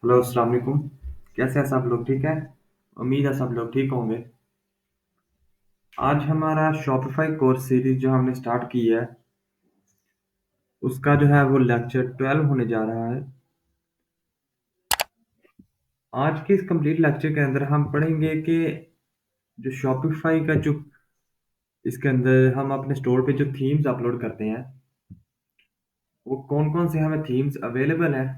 Hello अस्सलाम वालेकुम। कैसे हैं सब लोग? ठीक है। उम्मीद है सब लोग ठीक होंगे। आज हमारा शॉपिफाई कोर्स सीरीज जो हमने स्टार्ट की है उसका जो है वो लेक्चर 12 होने जा रहा है। आज के इस कंप्लीट लेक्चर के अंदर हम पढ़ेंगे कि जो शॉपिफाई का जो इसके अंदर हम अपने स्टोर पे जो थीम्स अपलोड करते हैं वो कौन कौन से हमें थीम्स अवेलेबल है।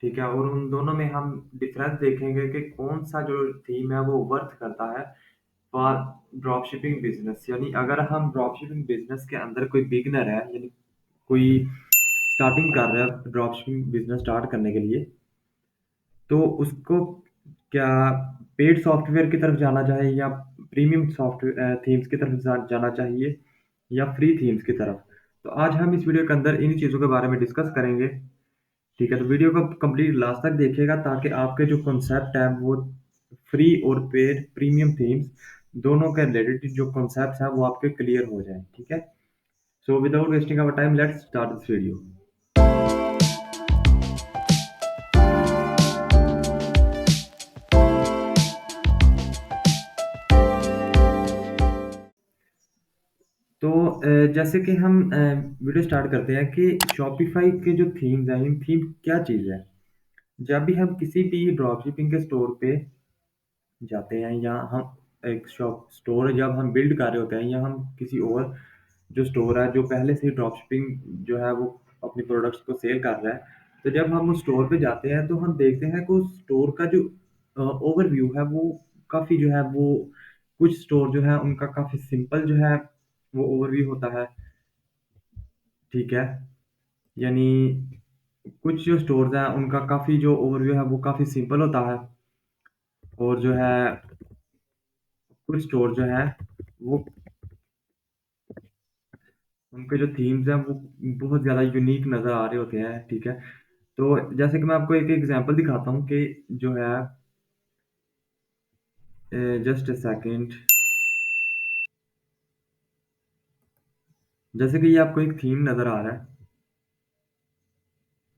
ठीक है। और उन दोनों में हम डिफरेंस देखेंगे कि कौन सा जो थीम है वो वर्थ करता है फॉर ड्रॉप शिपिंग बिजनेस। यानी अगर हम ड्रॉप शिपिंग बिजनेस के अंदर कोई बिगनर है, यानी कोई स्टार्टिंग कर रहा है ड्रॉप शिपिंग बिजनेस स्टार्ट करने के लिए, तो उसको क्या पेड सॉफ्टवेयर की तरफ जाना चाहिए या प्रीमियम सॉफ्टवेयर थीम्स की तरफ जाना चाहिए या फ्री थीम्स की तरफ। तो आज हम इस वीडियो के अंदर इन्हीं चीज़ों के बारे में डिस्कस करेंगे। ठीक है, तो वीडियो को कंप्लीट लास्ट तक देखिएगा ताकि आपके जो कॉन्सेप्ट है वो फ्री और पेड प्रीमियम थीम्स दोनों के रिलेटेड जो कॉन्सेप्ट है वो आपके क्लियर हो जाए। ठीक है। So without wasting our time let's start this video. तो जैसे कि हम वीडियो स्टार्ट करते हैं कि शॉपिफाई के जो थीम्स हैं, इन थीम क्या चीज़ है। जब भी हम किसी भी ड्रॉप शिपिंग के स्टोर पे जाते हैं या हम एक शॉप स्टोर जब हम बिल्ड कर रहे होते हैं या हम किसी और जो स्टोर है जो पहले से ही ड्रॉप शिपिंग जो है वो अपनी प्रोडक्ट्स को सेल कर रहा है, तो जब हम उस स्टोर पे जाते हैं तो हम देखते हैं कि उस स्टोर का जो ओवरव्यू है वो काफ़ी जो है वो कुछ स्टोर जो है उनका काफ़ी सिंपल जो है वो ओवरव्यू होता है। ठीक है। यानी कुछ जो स्टोर्स हैं उनका काफ़ी जो ओवरव्यू है वो काफ़ी सिंपल होता है। और जो है कुछ स्टोर जो है वो उनके जो थीम्स हैं वो बहुत ज़्यादा यूनिक नज़र आ रहे होते हैं। ठीक है। तो जैसे कि मैं आपको एक एग्जांपल दिखाता हूँ कि जो है जस्ट अ सेकंड। जैसे कि ये आपको एक थीम नज़र आ रहा है,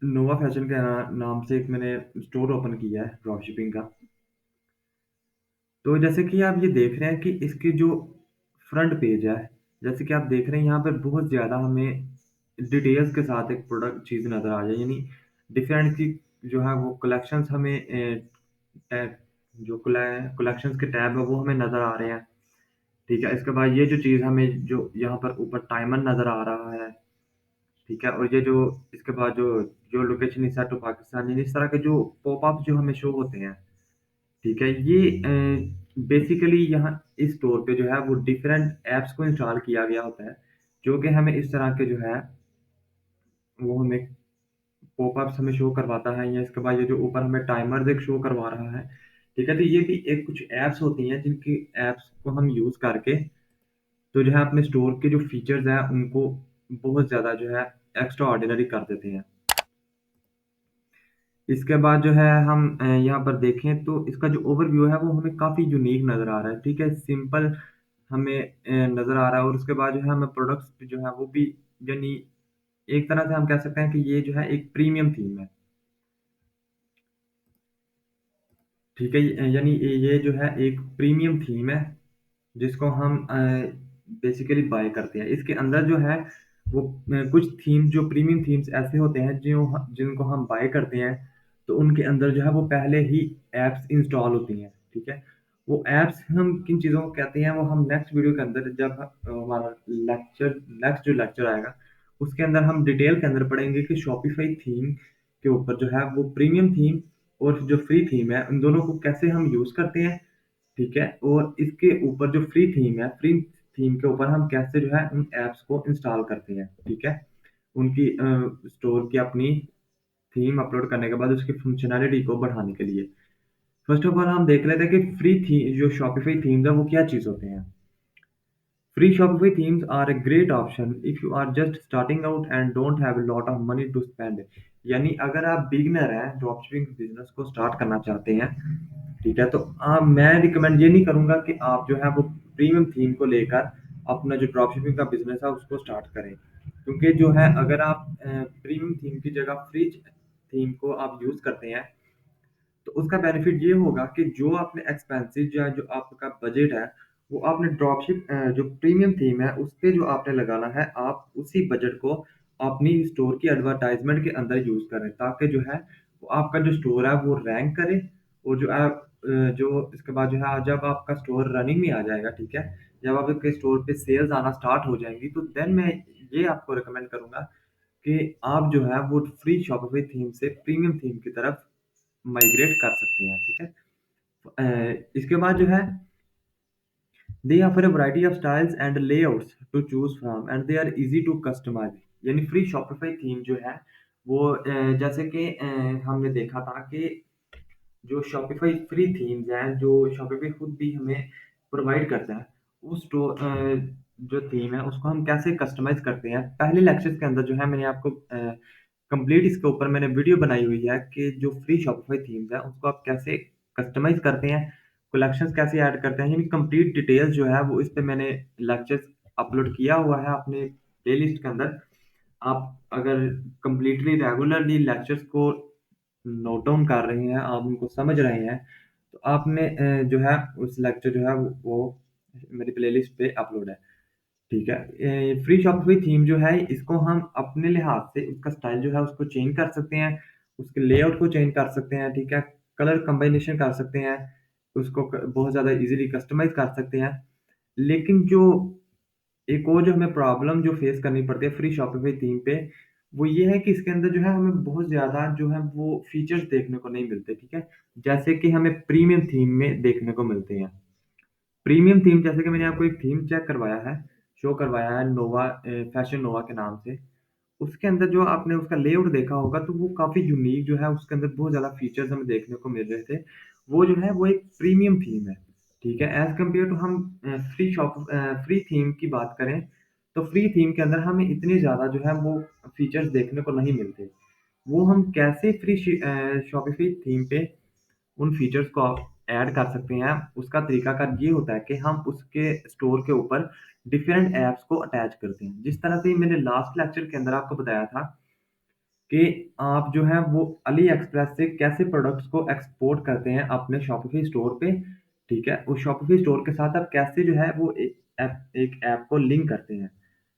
नोवा फैशन के नाम से एक मैंने स्टोर ओपन किया है ड्रॉप शिपिंग का। तो जैसे कि आप ये देख रहे हैं कि इसके जो फ्रंट पेज है, जैसे कि आप देख रहे हैं यहाँ पर बहुत ज़्यादा हमें डिटेल्स के साथ एक प्रोडक्ट चीज़ नज़र आ जाए। यानी डिफरेंट की जो है वो कलेक्शंस हमें टैब जो कलेक्शंस के टैब है वो हमें नज़र आ रहे हैं। ठीक है। इसके बाद ये जो चीज़ हमें जो यहाँ पर ऊपर टाइमर नज़र आ रहा है। ठीक है। और ये जो इसके बाद जो जो location is set to Pakistan, यानी इस तरह के जो पॉपअप जो हमें शो होते हैं। ठीक है। ये बेसिकली यहाँ इस स्टोर पे जो है वो डिफरेंट ऐप्स को इंस्टॉल किया गया होता है जो कि हमें इस तरह के जो है वो हमें पॉपअप्स हमें शो करवाता है, या इसके बाद ये जो ऊपर हमें टाइमर्स एक शो करवा रहा है। ठीक है। तो ये भी एक कुछ ऐप्स होती हैं जिनकी ऐप्स को हम यूज़ करके तो जो है अपने स्टोर के जो फीचर्स हैं उनको बहुत ज़्यादा जो है एक्स्ट्रा ऑर्डिनरी कर देते हैं। इसके बाद जो है हम यहाँ पर देखें तो इसका जो ओवरव्यू है वो हमें काफ़ी यूनिक नज़र आ रहा है। ठीक है। सिंपल हमें नज़र आ रहा है। और उसके बाद जो है हमें प्रोडक्ट्स जो है वो भी, यानी एक तरह से हम कह सकते हैं कि ये जो है एक प्रीमियम थीम है। ठीक है। यानी ये जो है एक प्रीमियम थीम है जिसको हम बेसिकली बाय करते हैं। इसके अंदर जो है वो कुछ थीम जो प्रीमियम थीम्स ऐसे होते हैं जो जिनको हम बाय करते हैं तो उनके अंदर जो है वो पहले ही एप्स इंस्टॉल होती हैं। ठीक है। वो एप्स हम किन चीज़ों को कहते हैं वो हम नेक्स्ट वीडियो के अंदर जब हमारा लेक्चर नेक्स्ट जो लेक्चर आएगा उसके अंदर हम डिटेल के अंदर पढ़ेंगे कि शॉपिफाई थीम के ऊपर जो है वो प्रीमियम थीम और जो फ्री थीम है उन दोनों को कैसे हम यूज़ करते हैं। ठीक है। और इसके ऊपर जो फ्री थीम है, फ्री थीम के ऊपर हम कैसे जो है उन ऐप्स को इंस्टॉल करते हैं। ठीक है। उनकी स्टोर की अपनी थीम अपलोड करने के बाद उसकी फंक्शनैलिटी को बढ़ाने के लिए। फर्स्ट ऑफ ऑल हम देख लेते हैं कि फ्री थी जो शॉपिफाई थीम्स है वो क्या चीज़ होते हैं। Free Shopify themes are a great option if you are just starting out and don't have a lot of money to spend। यानी अगर आप बिगनर हैं ड्रॉपशिपिंग बिजनेस को स्टार्ट करना चाहते हैं, ठीक है, तो मैं रिकमेंड ये नहीं करूंगा कि आप जो है वो प्रीमियम थीम को लेकर अपना जो ड्रॉपशिपिंग का बिजनेस है उसको स्टार्ट करें। क्योंकि जो है अगर आप प्रीमियम थीम की जगह फ्री थीम को आप यूज़ करते हैं तो उसका बेनिफिट ये होगा कि जो आपने एक्सपेंसेस या जो आपका बजट है, वो आपने ड्रॉपशिप जो प्रीमियम थीम है, उस पे जो आपने लगाना है, आप उसी बजट को अपनी स्टोर की एडवर्टाइजमेंट के अंदर यूज़ करें, ताकि जो है, वो आपका जो स्टोर है, वो रैंक करे और जो आप जो इसके बाद जो है, जब आपका स्टोर रनिंग में आ जाएगा, ठीक है? जब आपके स्टोर पे सेल्स आना स्टार्ट हो जाएँगी, तो देन मैं ये आपको रिकमेंड करूँगा कि आप जो है, वो फ्री शॉपिफ़ाई थीम से प्रीमियम थीम की तरफ माइग्रेट कर सकते हैं, ठीक है? इसके बाद जो है, they offer a variety of styles and layouts to choose from and they are easy to customize। यानी फ्री शॉपिफाई थीम जो है, वो जैसे कि हमने देखा था कि जो शॉपिफाई फ्री थीम्स हैं, जो शॉपिफाई खुद भी हमें प्रोवाइड करता है, उस जो थीम है, उसको हम कैसे कस्टमाइज करते हैं। पहले लेक्चर्स के अंदर जो है, मैंने आपको कंप्लीट इसके ऊपर मैंने वीडियो बनाई हुई है कि जो फ्री शॉपिफाई थीम्स है, उसको आप कैसे कस्टमाइज करते हैं, कलेक्शंस कैसे ऐड करते हैं, यानी कंप्लीट डिटेल्स जो है, वो इस पे मैंने लेक्चर्स अपलोड किया हुआ है अपने प्लेलिस्ट के अंदर। आप अगर कंप्लीटली रेगुलरली लेक्चर्स को नोट डाउन कर रहे हैं, आप उनको समझ रहे हैं, तो आपने जो है, उस लेक्चर जो है, वो मेरी प्लेलिस्ट पे अपलोड है। ठीक है। फ्री शॉपिफ़ाई थीम जो है, इसको हम अपने लिहाज से उसका स्टाइल जो है, उसको चेंज कर सकते हैं, उसके लेआउट को चेंज कर सकते हैं, ठीक है? कलर कॉम्बिनेशन कर सकते हैं, उसको बहुत ज़्यादा इजीली कस्टमाइज कर सकते हैं। लेकिन जो एक और जो हमें प्रॉब्लम जो फेस करनी पड़ती है फ्री शॉपिफ़ाई थीम पे, वो ये है कि इसके अंदर जो है, हमें बहुत ज़्यादा जो है, वो फीचर्स देखने को नहीं मिलते, ठीक है? जैसे कि हमें प्रीमियम थीम में देखने को मिलते हैं। प्रीमियम थीम, जैसे कि मैंने आपको एक थीम चेक करवाया है, शो करवाया है नोवा फैशन नोवा के नाम से। उसके अंदर जो आपने उसका लेआउट देखा होगा, तो वो काफ़ी यूनिक जो है, उसके अंदर बहुत ज़्यादा फीचर्स हमें देखने को मिल रहे थे। वो जो है, वो एक प्रीमियम थीम है, ठीक है? एज़ कम्पेयर टू हम फ्री थीम की बात करें, तो फ्री थीम के अंदर हमें इतने ज़्यादा जो है, वो फीचर्स देखने को नहीं मिलते। वो हम कैसे शॉपिफ़ाई थीम पे उन फीचर्स को आप ऐड कर सकते हैं, उसका तरीकाकार ये होता है कि हम उसके स्टोर के ऊपर डिफरेंट ऐप्स को अटैच करते हैं। जिस तरह से मैंने लास्ट लेक्चर के अंदर आपको बताया था कि आप जो है, वो अली एक्सप्रेस से कैसे प्रोडक्ट्स को एक्सपोर्ट करते हैं अपने शॉपिफ़ाई स्टोर पे, ठीक है? उस शॉपिफ़ाई स्टोर के साथ आप कैसे जो है, वो एक ऐप को लिंक करते हैं,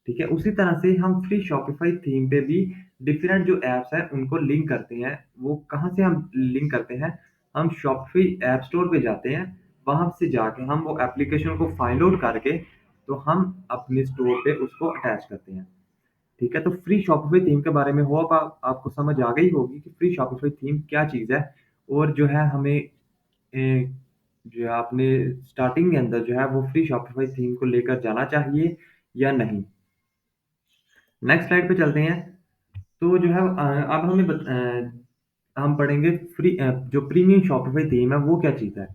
ठीक है? उसी तरह से हम फ्री शॉपिफ़ाई थीम पे भी डिफरेंट जो ऐप्स हैं, उनको लिंक करते हैं। वो कहाँ से हम लिंक करते हैं? हम शॉपिफ़ाई ऐप स्टोर पे जाते हैं, वहाँ से जाके हम वो एप्लीकेशन को फाइंड आउट करके, तो हम अपने स्टोर पे उसको अटैच करते हैं। ठीक है, तो फ्री शॉपिफ़ाई थीम के बारे में होप आपको समझ आ गई होगी कि फ्री शॉपिफ़ाई थीम क्या चीज़ है और जो है, हमें जो है, अपने स्टार्टिंग के अंदर जो है, वो फ्री शॉपिफ़ाई थीम को लेकर जाना चाहिए या नहीं। नेक्स्ट स्लाइड पे चलते हैं। तो जो है, अब हम पढ़ेंगे जो प्रीमियम शॉपिफ़ाई थीम है, वो क्या चीज़ है?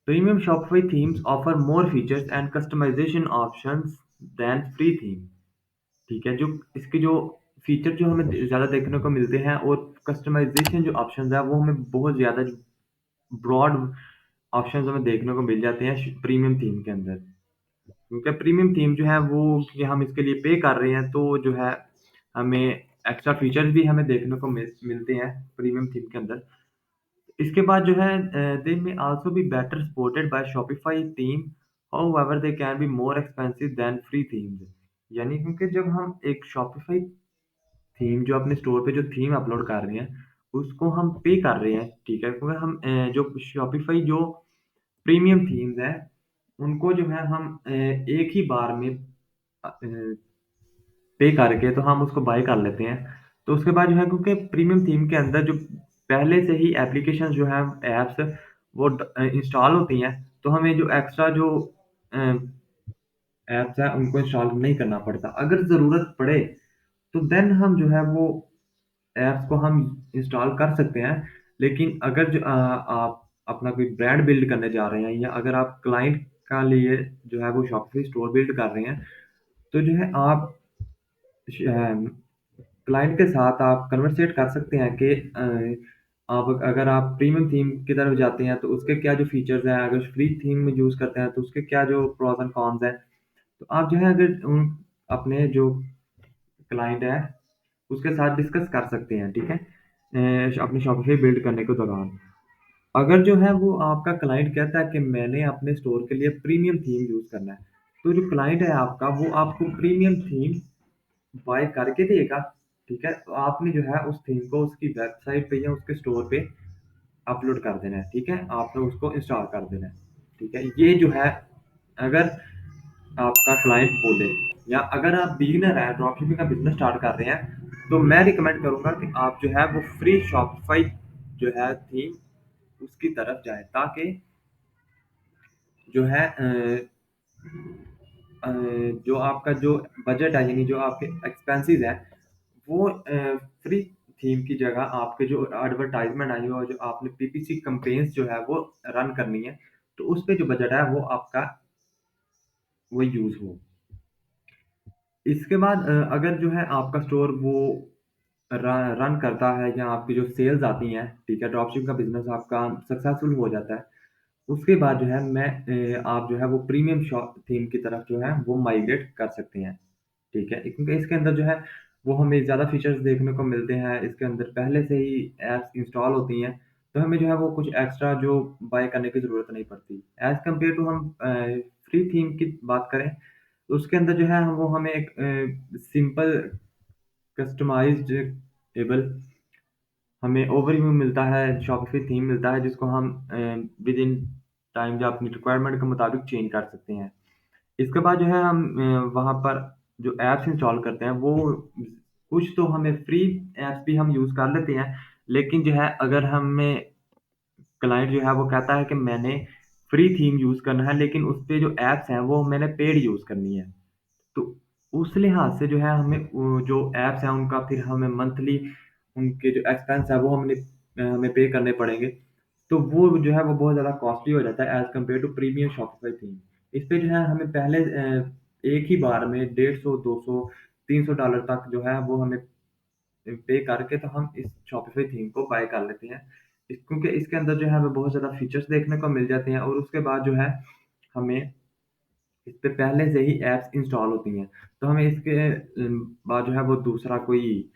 Premium Shopify themes offer more features and customization options than free theme. ठीक है, जो इसके जो फीचर जो हमें ज़्यादा देखने को मिलते हैं और कस्टमाइज़ेशन जो ऑप्शंस है, वो हमें बहुत ज़्यादा ब्रॉड ऑप्शंस हमें देखने को मिल जाते हैं प्रीमियम थीम के अंदर। क्योंकि प्रीमियम थीम जो है, वो कि हम इसके लिए पे कर रहे हैं, तो जो है, हमें एक्स्ट्रा फीचर्स भी हमें देखने को मिलते हैं प्रीमियम थीम के अंदर। इसके बाद जो है, दे में also be better supported by Shopify theme, however they can be more expensive than free themes. यानी क्योंकि जब हम एक शॉपिफाई थीम जो अपने स्टोर पे जो थीम अपलोड कर रहे हैं, उसको हम पे कर रहे हैं, ठीक है? क्योंकि हम जो शॉपिफाई जो प्रीमियम थीम्स हैं, उनको जो है, हम एक ही बार में पे करके तो हम उसको बाय कर लेते हैं। तो उसके बाद जो है, क्योंकि प्रीमियम थीम के अंदर जो पहले से ही एप्लीकेशन जो हैं, ऐप्स वो इंस्टॉल होती हैं, तो हमें जो एक्स्ट्रा जो अ, ऐप्स हैं, उनको इंस्टॉल नहीं करना पड़ता। अगर ज़रूरत पड़े, तो देन हम जो है, वो ऐप्स को हम इंस्टॉल कर सकते हैं। लेकिन अगर आप अपना कोई ब्रांड बिल्ड करने जा रहे हैं, या अगर आप क्लाइंट का लिए जो है, वो शॉपिफ़ाई स्टोर बिल्ड कर रहे हैं, तो जो है, आप क्लाइंट के साथ आप कन्वर्सेट कर सकते हैं कि आप अगर आप प्रीमियम थीम की तरफ जाते हैं, तो उसके क्या जो फीचर्स हैं, अगर फ्री थीम में यूज़ करते हैं, तो उसके क्या जो प्रोस एंड कॉन्स हैं। तो आप जो है, अगर अपने जो क्लाइंट है, उसके साथ डिस्कस कर सकते हैं, ठीक है? अपनी शॉपिफ़ाई बिल्ड करने के दौरान। अगर जो है वो आपका क्लाइंट कहता है कि मैंने अपने स्टोर के लिए प्रीमियम थीम यूज़ करना है, तो जो क्लाइंट है आपका वो आपको प्रीमियम थीम बाय करके देगा, ठीक है? तो आपने जो है उस थीम को उसकी वेबसाइट पे या उसके स्टोर पे अपलोड कर देना है, ठीक है? आपने उसको इंस्टॉल कर देना है, ठीक है? ये जो है अगर आपका क्लाइंट बोले, या अगर आप बिगिनर हैं, ड्रॉपशिपिंग का बिज़नेस स्टार्ट कर रहे हैं, तो मैं रिकमेंड करूँगा कि आप जो है वो फ्री शॉपिफ़ाई जो है थीम उसकी तरफ जाएँ, ताकि जो है अ, जो आपका जो बजट है, यानी जो आपके एक्सपेंसेस हैं, वो फ्री थीम की जगह आपके जो एडवर्टाइजमेंट आई हो, जो आपने पीपीसी कैंपेन्स जो है वो रन करनी है, तो उस पे जो बजट है वो आपका वो यूज़ हो। इसके बाद अगर जो है आपका स्टोर वो रन करता है, या आपकी जो सेल्स आती हैं, ठीक है, ड्रॉपशिप का बिजनेस आपका सक्सेसफुल हो जाता है, उसके बाद जो है आप जो है वो प्रीमियम शॉप थीम की तरफ जो है वो माइग्रेट कर सकते हैं, ठीक है? क्योंकि इसके अंदर जो है वो हमें ज़्यादा फीचर्स देखने को मिलते हैं, इसके अंदर पहले से ही ऐप्स इंस्टॉल होती हैं, तो हमें जो है वो कुछ एक्स्ट्रा जो बाय करने की ज़रूरत नहीं पड़ती। एज़ कम्पेयर टू हम फ्री थीम की बात करें, तो उसके अंदर जो है वो हमें एक सिंपल कस्टमाइज्ड एबल हमें ओवरव्यू मिलता है, शॉपिफ़ाई थीम मिलता है, जिसको हम विदिन टाइम या अपनी रिक्वायरमेंट के मुताबिक चेंज कर सकते हैं। इसके बाद जो है हम वहाँ पर जो ऐप्स इंस्टॉल करते हैं, वो कुछ तो हमें फ्री ऐप्स भी हम यूज़ कर लेते हैं, लेकिन जो है अगर हमें क्लाइंट जो है वो कहता है कि मैंने फ्री थीम यूज़ करना है, लेकिन उसपे जो ऐप्स हैं वो मैंने पेड यूज़ करनी है। तो उस लिहाज से जो है हमें जो ऐप्स हैं उनका फिर हमें मंथली उनके जो एक्सपेंस है वो हमें पे करने पड़ेंगे। तो वो जो है वो बहुत ज़्यादा कॉस्टली हो जाता है as compared to premium Shopify theme. इस पे जो है हमें पहले एक ही बार में 150, 200, $300 तक जो है वो हमें पे करके तो हम इस शॉपिफ़ाई थीम को बाय कर लेते हैं। क्योंकि इसके अंदर जो है हमें बहुत ज़्यादा फीचर्स देखने को मिल जाते हैं, और उसके बाद जो है हमें इस पे पहले से ही ऐप्स इंस्टॉल होती हैं। तो हमें इसके बाद जो है वो दूसरा कोई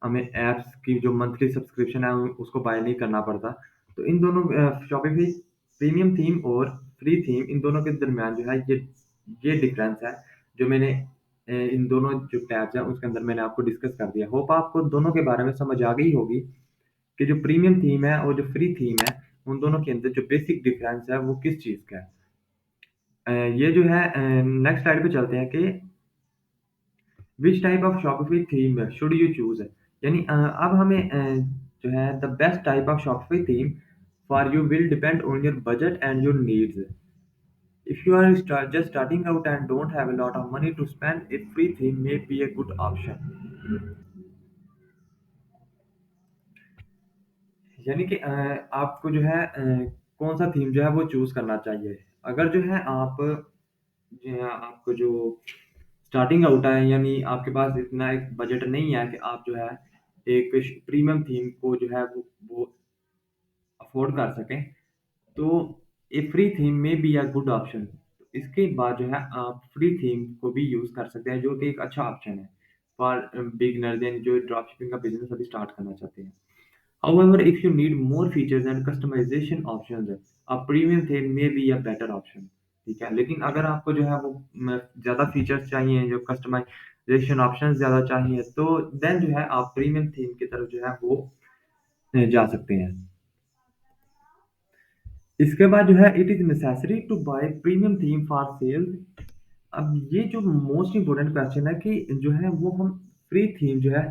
हमें ऐप्स की जो मंथली सब्सक्रिप्शन है उसको बाय नहीं करना पड़ता। तो इन दोनों शॉपिफ़ाई प्रीमियम थीम और फ्री थीम, इन दोनों के दरमियान जो है ये डिफ़रेंस है, जो मैंने इन दोनों जो टैब्स हैं उसके अंदर मैंने आपको डिस्कस कर दिया। होप आपको दोनों के बारे में समझ आ गई होगी कि जो प्रीमियम थीम है और जो फ्री थीम है, उन दोनों के अंदर जो बेसिक डिफ़रेंस है वो किस चीज़ का है। ये जो है नेक्स्ट स्लाइड पे चलते हैं कि which type of Shopify theme should you choose? यानी अब हमें जो है the best type of Shopify theme for you will depend on your budget and your needs. If you are just starting out and don't have a lot of money to spend, a free theme may be a good option. यानी कि आपको जो है कौन-सा theme जो है वो choose करना चाहिए। अगर जो है आप जी हाँ, आपको जो स्टार्टिंग आउट है, यानी आपके पास इतना एक बजट नहीं है कि आप जो है एक प्रीमियम थीम को जो है वो अफ़ोर्ड कर सकें, तो ए फ्री थीम में बी अ गुड ऑप्शन। इसके बाद जो है आप फ्री थीम को भी यूज़ कर सकते हैं, जो कि एक अच्छा ऑप्शन है फॉर बिगिनर्स यानी जो ड्रॉपशिपिंग का बिज़नेस अभी स्टार्ट करना चाहते हैं। However, if you need more features and customization options, a premium theme may be a better option. ठीक है, लेकिन अगर आपको जो है वो ज़्यादा फीचर्स चाहिए, जो कस्टमाइजेशन ऑप्शंस ज़्यादा चाहिए, तो देन जो है आप प्रीमियम थीम की तरफ जो है वो जा सकते हैं। इसके बाद जो है it is necessary to buy premium theme for sales. अब ये जो मोस्ट इम्पोर्टेंट क्वेश्चन है कि जो है वो हम फ्री थीम जो है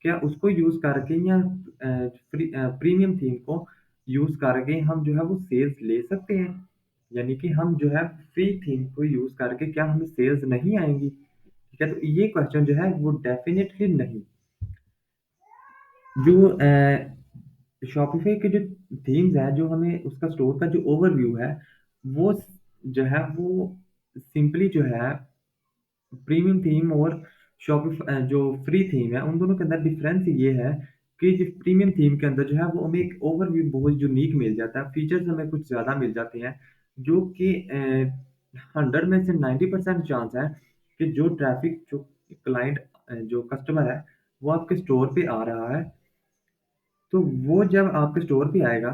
क्या उसको यूज़ करके, या प्रीमियम थीम को यूज़ करके हम जो है वो सेल्स ले सकते हैं? यानी कि हम जो है फ्री थीम को यूज़ करके क्या हमें सेल्स नहीं आएँगी? ठीक है, तो ये क्वेश्चन जो है वो डेफ़िनिटली नहीं। जो शॉपिफ़ाई के जो थीम्स हैं, जो हमें उसका स्टोर का जो ओवरव्यू है, वो जो है वो सिंपली जो है प्रीमियम थीम और जो फ्री थीम है, उन दोनों के अंदर डिफरेंस ये है कि जो प्रीमियम थीम के अंदर जो है वो हमें एक ओवरव्यू बहुत यूनिक मिल जाता है, फीचर्स हमें कुछ ज़्यादा मिल जाते हैं, जो कि 100 में से 90% चांस है कि जो ट्रैफ़िक जो क्लाइंट जो कस्टमर है, वो आपके स्टोर पे आ रहा है, तो वो जब आपके स्टोर पे आएगा,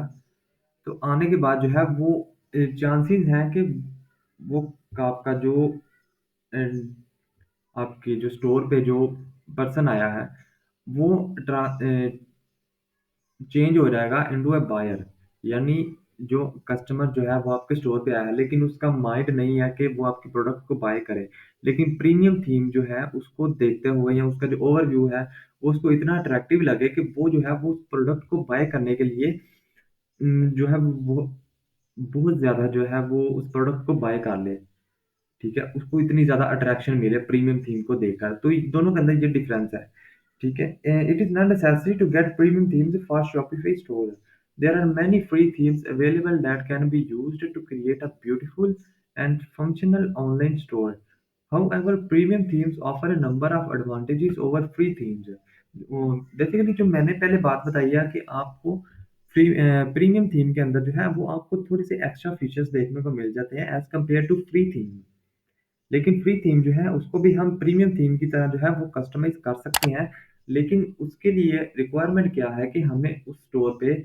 तो आने के बाद जो है वो चांसेस हैं कि वो आपका जो अ, आपके जो स्टोर पे जो पर्सन आया है वो चेंज हो जाएगा इनटू अ बायर। यानी जो कस्टमर जो है वो आपके स्टोर पे आया है लेकिन उसका माइंड नहीं है कि वो आपके प्रोडक्ट को बाय करे। लेकिन प्रीमियम थीम जो है उसको देखते हुए या उसका जो ओवरव्यू है वो उसको इतना अट्रैक्टिव लगे कि वो जो है वो उस प्रोडक्ट को बाय करने के लिए जो है वो बहुत ज़्यादा जो है वो उस प्रोडक्ट को बाय कर ले। ठीक है? उसको इतनी ज़्यादा अट्रैक्शन मिले प्रीमियम थीम को देखकर, तो ये दोनों के अंदर ये डिफरेंस है। ठीक है? It is not necessary to get premium themes for Shopify store. There are many free themes available that can be used to create a beautiful and functional online store. However, premium themes offer a number of advantages over free themes. Basically जो मैंने पहले बात बताई है कि आपको premium theme के अंदर जो है वो आपको थोड़े से एक्स्ट्रा फीचर्स देखने को मिल जाते हैं as compare to free theme. लेकिन फ्री थीम जो है उसको भी हम प्रीमियम थीम की तरह जो है वो कस्टमाइज़ कर सकते हैं। लेकिन उसके लिए रिक्वायरमेंट क्या है कि हमें उस स्टोर पे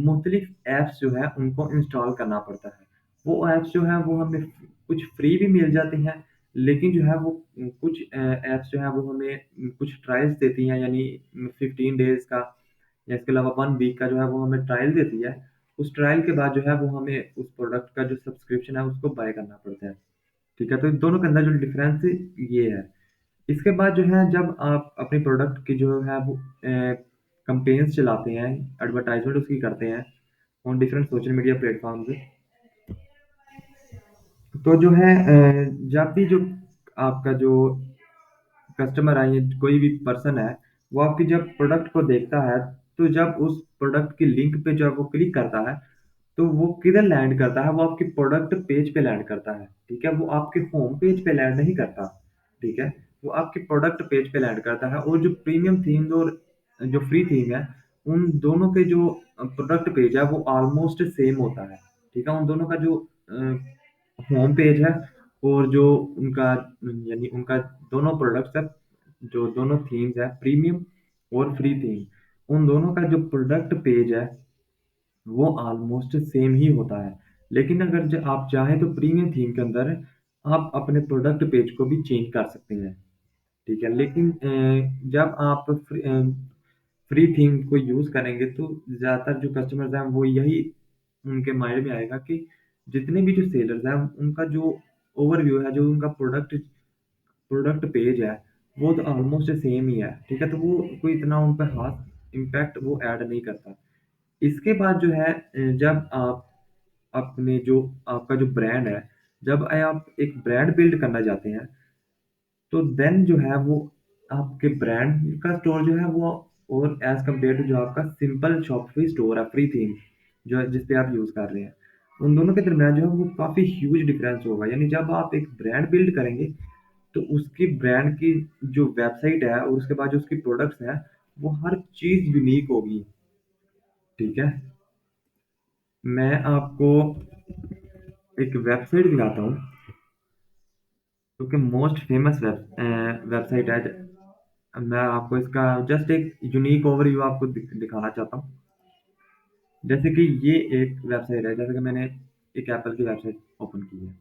मुख्तलिफ ऐप्स जो है उनको इंस्टॉल करना पड़ता है। वो ऐप्स जो है वो हमें कुछ फ्री भी मिल जाती हैं, लेकिन जो है वो कुछ ऐप्स जो है वो हमें कुछ ट्रायल्स देती हैं, यानी 15 डेज़ का या इसके अलावा 1 वीक का जो है वो हमें ट्रायल देती है। उस ट्रायल के बाद जो है वो हमें उस प्रोडक्ट का जो सब्सक्रिप्शन है उसको बाय करना पड़ता है। ठीक है? तो इन दोनों के अंदर जो डिफरेंस ये है। इसके बाद जो है जब आप अपने प्रोडक्ट की जो है वो कैम्पेन्स चलाते हैं, एडवर्टाइज़मेंट उसकी करते हैं on different social media platforms, तो जो है जब भी जो आपका जो कस्टमर है या कोई भी पर्सन है, वो आपकी जब प्रोडक्ट को देखता है, तो जब उस प्रोडक्ट की लिंक पे जब वो क्लिक करता है, तो वो किधर लैंड करता है? वो आपके प्रोडक्ट पेज पे लैंड करता है। ठीक है? वो आपके होम पेज पे लैंड नहीं करता। ठीक है? वो आपके प्रोडक्ट पेज पे लैंड करता है, और जो प्रीमियम थीम और जो फ्री थीम है, उन दोनों के जो प्रोडक्ट पेज है वो ऑलमोस्ट सेम होता है। ठीक है? उन दोनों का जो होम पेज है और जो उनका यानी उनका दोनों प्रोडक्ट्स है, जो दोनों थीम्स है प्रीमियम और फ्री थीम, उन दोनों का जो प्रोडक्ट पेज है वो ऑलमोस्ट सेम ही होता है। लेकिन अगर आप चाहें तो प्रीमियम थीम के अंदर आप अपने प्रोडक्ट पेज को भी चेंज कर सकते हैं। ठीक है? लेकिन जब आप फ्री थीम को यूज़ करेंगे तो ज़्यादातर जो कस्टमर्स हैं वो यही उनके माइंड में आएगा कि जितने भी जो सेलर्स हैं उनका जो ओवरव्यू है, जो उनका प्रोडक्ट पेज है, वो तो ऑलमोस्ट सेम ही है। ठीक है? तो वो कोई इतना उन पे ख़ास इम्पैक्ट वो ऐड नहीं करता। इसके बाद जो है जब आप अपने जो आपका जो ब्रांड है, जब आप एक ब्रांड बिल्ड करना चाहते हैं, तो देन जो है वो आपके ब्रांड का स्टोर जो है वो, और एज़ कम्पेयर टू जो आपका सिंपल शॉपिफ़ाई स्टोर है, फ्री थीम, जो है जिस पे आप यूज़ कर रहे हैं, उन दोनों के दरमियान जो है वो काफ़ी ह्यूज डिफरेंस होगा। यानी जब आप एक ब्रांड बिल्ड करेंगे, तो उसकी ब्रांड की जो वेबसाइट है और उसके बाद जो उसकी प्रोडक्ट्स हैं, वो हर चीज़ यूनिक होगी। ठीक है? मैं आपको एक वेबसाइट दिखाता हूँ, जो कि मोस्ट फेमस वेबसाइट है। मैं आपको इसका जस्ट एक यूनिक ओवरव्यू आपको दिखाना चाहता हूँ। जैसे कि ये एक वेबसाइट है, जैसे कि मैंने एक एप्पल की वेबसाइट ओपन की है।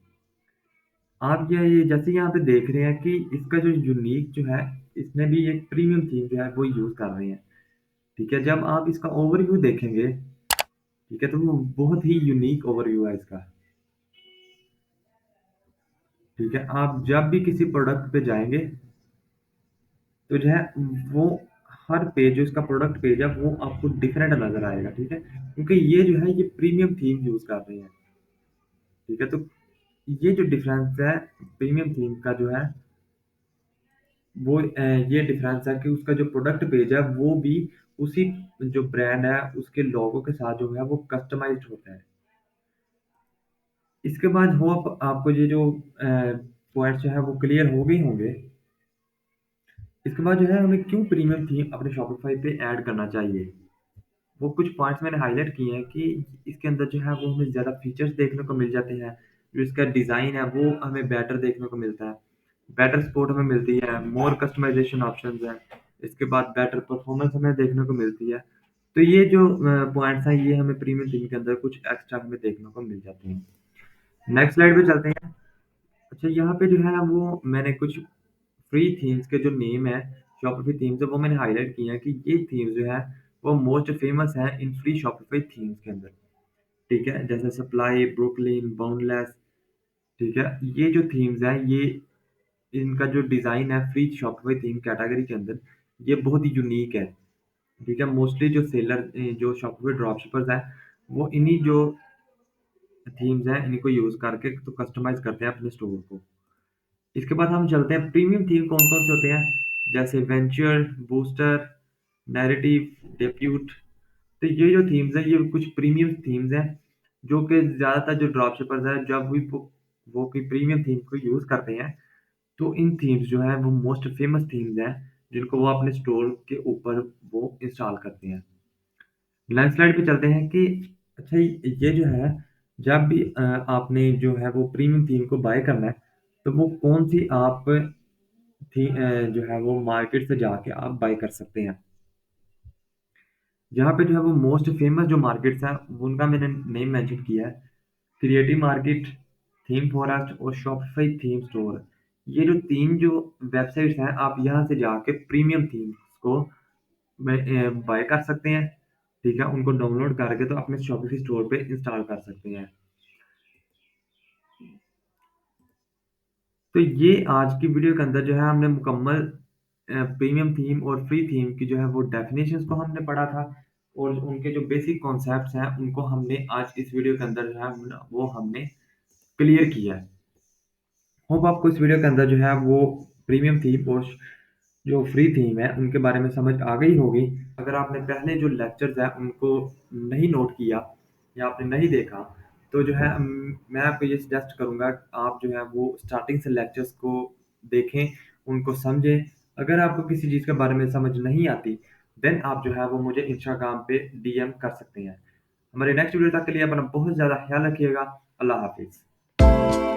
आप ये जैसे यहाँ पे देख रहे हैं कि इसका जो यूनिक जो है, इसमें भी एक प्रीमियम थीम जो है वो यूज़ कर रहे हैं। ठीक है? जब आप इसका ओवरव्यू देखेंगे, ठीक है, तो वो बहुत ही यूनिक ओवरव्यू है इसका। ठीक है? आप जब भी किसी प्रोडक्ट पे जाएँगे, तो जो है वो हर पेज जो इसका प्रोडक्ट पेज है वो आपको डिफरेंट नज़र आएगा। ठीक है? क्योंकि ये जो है ये प्रीमियम थीम यूज़ कर रहे हैं। ठीक है? तो ये जो डिफरेंस है प्रीमियम थीम का जो है वो ये डिफरेंस है कि उसका जो प्रोडक्ट पेज है वो भी उसी जो ब्रांड है उसके लोगो के साथ जो है वो कस्टमाइज्ड होता है। इसके बाद होप आपको ये जो पॉइंट्स जो है वो क्लियर हो गए होंगे। इसके बाद जो है हमें क्यों प्रीमियम थीम अपने शॉपिफ़ाई पे ऐड करना चाहिए? वो कुछ पॉइंट्स मैंने हाइलाइट किए हैं कि इसके अंदर जो है वो हमें ज़्यादा फीचर्स देखने को मिल जाते हैं। जो इसका डिज़ाइन है वो हमें बेटर देखने को मिलता है। बेटर सपोर्ट हमें मिलती है, मोर कस्टमाइज़ेशन ऑप्शंस हैं। इसके बाद बेटर परफॉर्मेंस हमें देखने को मिलती है। तो ये जो पॉइंट्स हैं ये हमें प्रीमियम थीम के अंदर कुछ एक्स्ट्रा हमें देखने को मिल जाते हैं। नेक्स्ट स्लाइड पे चलते हैं। अच्छा, यहाँ पे जो है वो मैंने कुछ फ्री थीम्स के जो नेम है, शॉपिफाई थीम्स है, वो मैंने हाइलाइट किए हैं कि ये थीम्स जो है वो मोस्ट फेमस है इन फ्री शॉपिफाई थीम्स के अंदर। ठीक है, जैसे सप्लाई, ब्रुकलिन, बाउंडलेस। ठीक है, ये जो थीम्स हैं ये इनका जो डिज़ाइन है फ्री शॉपिफाई थीम कैटेगरी के अंदर ये बहुत ही यूनिक है। ठीक है, मोस्टली जो सेलर जो शॉपिफाई ड्रॉपशिपर्स हैं वो इन्हीं जो थीम्स हैं इन्हीं को यूज़ करके तो कस्टमाइज़ करते हैं अपने स्टोर को। इसके बाद हम चलते हैं प्रीमियम थीम कौन-कौन से होते हैं, जैसे वेंचर, बूस्टर, नैरेटिव, डेप्यूट। तो ये जो थीम्स हैं, ये कुछ प्रीमियम थीम्स हैं, जो कि ज़्यादातर जो ड्रॉपशिपर्स हैं, जब भी वो कोई प्रीमियम थीम को यूज़ करते हैं, तो इन थीम्स जो हैं, वो मोस्ट फेमस थीम्स हैं, जिनको वो अपने स्टोर के ऊपर वो इंस्टॉल करते हैं। नेक्स्ट स्लाइड पे चलते हैं कि अच्छा ये जो है, जब भी आपने जो है वो प्रीमियम थीम को बाय करना है, तो वो कौन-सी आप जो है वो मार्केट से जाके आप बाय कर सकते हैं। यहाँ पे जो है वो मोस्ट फेमस जो मार्केट्स हैं, उनका मैंने नेम मेंशन किया है। क्रिएटिव मार्केट, थीम फॉरेस्ट और शॉपिफाई थीम स्टोर। ये जो 3 जो वेबसाइट्स हैं, आप यहाँ से जाके प्रीमियम थीम्स को बाय कर सकते हैं। ठीक है, उनको डाउनलोड करके तो अपने शॉपिफाई स्टोर पे इंस्टॉल कर सकते हैं। तो ये आज की वीडियो के अंदर जो है हमने मुकम्मल प्रीमियम थीम और फ्री थीम की जो है वो डेफिनेशंस को हमने पढ़ा था और उनके जो बेसिक कॉन्सेप्ट्स हैं उनको हमने आज इस वीडियो के अंदर जो है वो हमने क्लियर किया है। होप आपको इस वीडियो के अंदर जो है वो प्रीमियम थीम और जो फ्री थीम है उनके बारे में समझ आ गई होगी। अगर आपने पहले जो लेक्चर्स हैं उनको नहीं नोट किया या आपने नहीं देखा तो जो है मैं आपको ये सजेस्ट करूँगा आप जो है वो स्टार्टिंग से लेक्चर्स को देखें, उनको समझें। अगर आपको किसी चीज़ के बारे में समझ नहीं आती देन आप जो है वो मुझे इंस्टाग्राम पे डीएम कर सकते हैं। हमारे नेक्स्ट वीडियो तक के लिए अपना बहुत ज़्यादा ख्याल रखिएगा। अल्लाह हाफ़िज़।